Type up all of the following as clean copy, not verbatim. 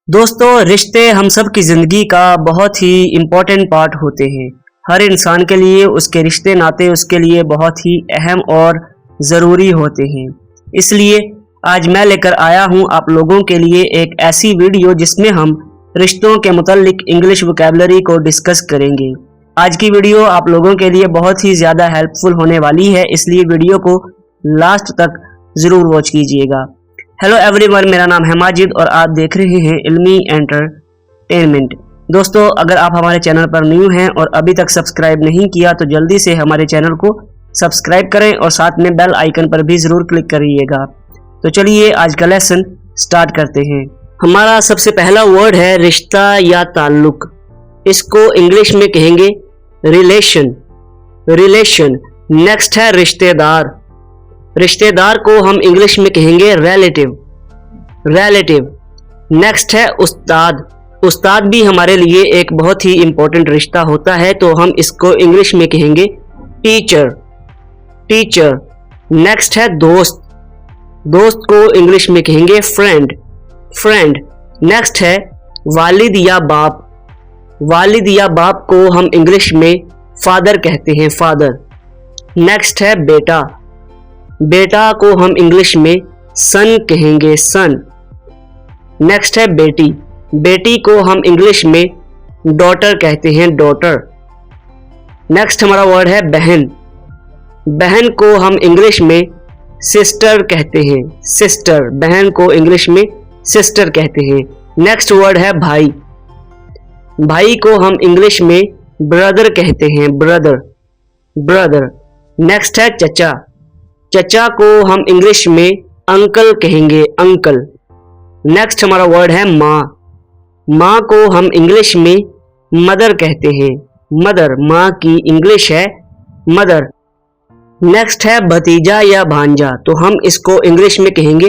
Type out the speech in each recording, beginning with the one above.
दोस्तों, रिश्ते हम सब की ज़िंदगी का बहुत ही इम्पोर्टेंट पार्ट होते हैं। हर इंसान के लिए उसके रिश्ते नाते उसके लिए बहुत ही अहम और ज़रूरी होते हैं। इसलिए आज मैं लेकर आया हूँ आप लोगों के लिए एक ऐसी वीडियो जिसमें हम रिश्तों के मुताल्लिक इंग्लिश वोकैबुलरी को डिस्कस करेंगे। आज की वीडियो आप लोगों के लिए बहुत ही ज़्यादा हेल्पफुल होने वाली है, इसलिए वीडियो को लास्ट तक ज़रूर वॉच कीजिएगा। हेलो एवरीवन, मेरा नाम है माजिद और आप देख रहे हैं इल्मी एंटरटेनमेंट। दोस्तों, अगर आप हमारे चैनल पर न्यू हैं और अभी तक सब्सक्राइब नहीं किया तो जल्दी से हमारे चैनल को सब्सक्राइब करें और साथ में बेल आइकन पर भी ज़रूर क्लिक करिएगा। तो चलिए आज का लेसन स्टार्ट करते हैं। हमारा सबसे पहला वर्ड है रिश्ता या ताल्लुक। इसको इंग्लिश में कहेंगे रिलेशन। रिलेशन। नेक्स्ट है रिश्तेदार। रिश्तेदार को हम इंग्लिश में कहेंगे रिलेटिव। रिलेटिव। नेक्स्ट है उस्ताद। उस्ताद भी हमारे लिए एक बहुत ही इंपॉर्टेंट रिश्ता होता है, तो हम इसको इंग्लिश में कहेंगे टीचर। टीचर। नेक्स्ट है दोस्त। दोस्त को इंग्लिश में कहेंगे फ्रेंड। फ्रेंड। नेक्स्ट है वालिद या बाप। वालिद या बाप को हम इंग्लिश में फादर कहते हैं, फादर। नेक्स्ट है बेटा। बेटा को हम इंग्लिश में सन कहेंगे, सन। नेक्स्ट है बेटी। बेटी को हम इंग्लिश में डॉटर कहते हैं, डॉटर। नेक्स्ट हमारा वर्ड है बहन। बहन को हम इंग्लिश में सिस्टर कहते हैं, सिस्टर। बहन को इंग्लिश में सिस्टर कहते हैं। नेक्स्ट वर्ड है भाई। भाई को हम इंग्लिश में ब्रदर कहते हैं, ब्रदर, ब्रदर। नेक्स्ट है चचा। चचा को हम इंग्लिश में अंकल कहेंगे, अंकल। नेक्स्ट हमारा वर्ड है माँ। माँ को हम इंग्लिश में मदर कहते हैं, मदर। माँ की इंग्लिश है मदर। नेक्स्ट है भतीजा या भांजा, तो हम इसको इंग्लिश में कहेंगे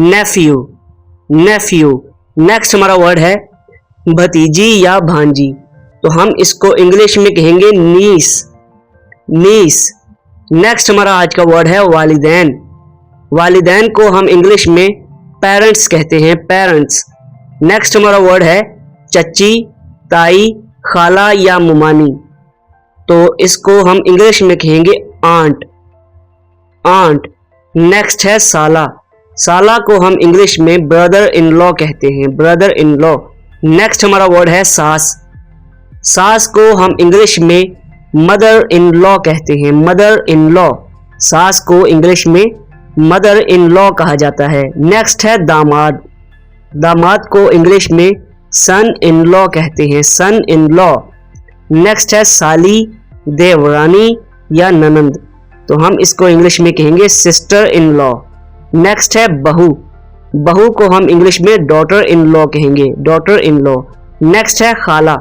नेफ्यू, नेफ्यू। नेक्स्ट हमारा वर्ड है भतीजी या भांजी, तो हम इसको इंग्लिश में कहेंगे नीस, नीस। नेक्स्ट हमारा आज का वर्ड है वालिदैन। वालिदैन को हम इंग्लिश में पेरेंट्स कहते हैं, पेरेंट्स। नेक्स्ट हमारा वर्ड है चची, ताई, खाला या मुमानी, तो इसको हम इंग्लिश में कहेंगे आंट, आंट। नेक्स्ट है साला। साला को हम इंग्लिश में ब्रदर इन लॉ कहते हैं, ब्रदर इन लॉ। नेक्स्ट हमारा वर्ड है सास। सास को हम इंग्लिश में मदर इन लॉ कहते हैं, मदर इन लॉ। सास को इंग्लिश में मदर इन लॉ कहा जाता है। नेक्स्ट है दामाद। दामाद को इंग्लिश में सन इन लॉ कहते हैं, सन इन लॉ। नेक्स्ट है साली, देवरानी या ननंद, तो हम इसको इंग्लिश में कहेंगे सिस्टर इन लॉ। नेक्स्ट है बहू। बहू को हम इंग्लिश में डॉटर इन लॉ कहेंगे, डॉटर इन लॉ। नेक्स्ट है खाला।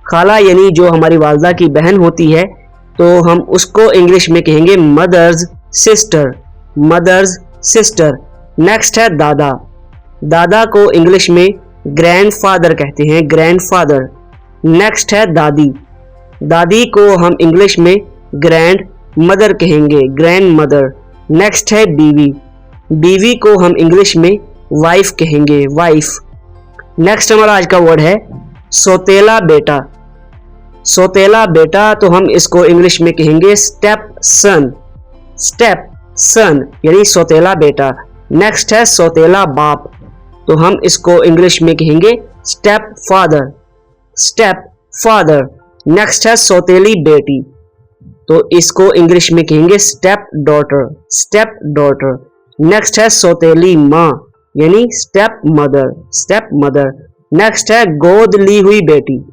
खाला यानी जो हमारी वालदा की बहन होती है, तो हम उसको इंग्लिश में कहेंगे mother's sister, mother's sister. Next है दादा। दादा को इंग्लिश में ग्रैंडफादर कहते हैं, ग्रैंडफादर। नेक्स्ट है दादी। दादी को हम इंग्लिश में ग्रैंड मदर कहेंगे, ग्रैंड मदर। नेक्स्ट है बीवी। बीवी को हम इंग्लिश में वाइफ कहेंगे, वाइफ। नेक्स्ट हमारा आज का वर्ड है सौतेला बेटा। सौतेला बेटा, तो हम इसको इंग्लिश में कहेंगे स्टेप सन, स्टेप सन यानी सौतेला बेटा। नेक्स्ट है सौतेला बाप, तो हम इसको इंग्लिश में कहेंगे step father, step father. Next है सौतेली बेटी, तो इसको इंग्लिश में कहेंगे step daughter, step daughter. Next है सौतेली माँ यानी step mother, step mother. Next है गोद ली हुई बेटी।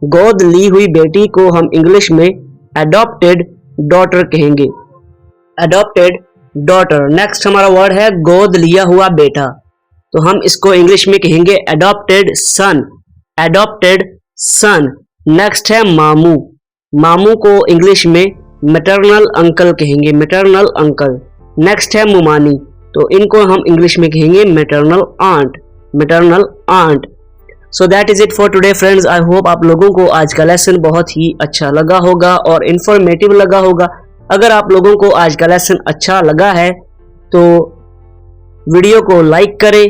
गोद ली हुई बेटी को हम इंग्लिश में एडॉप्टेड डॉटर कहेंगे, एडॉप्टेड डॉटर। नेक्स्ट हमारा वर्ड है गोद लिया हुआ बेटा, तो हम इसको इंग्लिश में कहेंगे adopted son, adopted son. Next है मामू। मामू को इंग्लिश में मैटरनल अंकल कहेंगे, मैटरनल अंकल। नेक्स्ट है मुमानी, तो इनको हम इंग्लिश में कहेंगे maternal aunt, maternal aunt. So that is it for today friends. I hope आप लोगों को आज का लेसन बहुत ही अच्छा लगा होगा और इंफॉर्मेटिव लगा होगा। अगर आप लोगों को आज का लेसन अच्छा लगा है तो वीडियो को लाइक करें,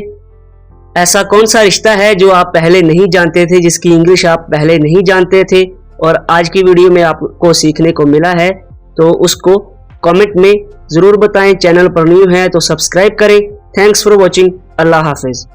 ऐसा कौन सा रिश्ता है जो आप पहले नहीं जानते थे, जिसकी इंग्लिश आप पहले नहीं जानते थे और आज की वीडियो में आपको सीखने को मिला है, तो उसको कमेंट में ज़रूर बताएं। चैनल पर न्यू है तो सब्सक्राइब करें। Thanks for watching. अल्लाह हाफिज़।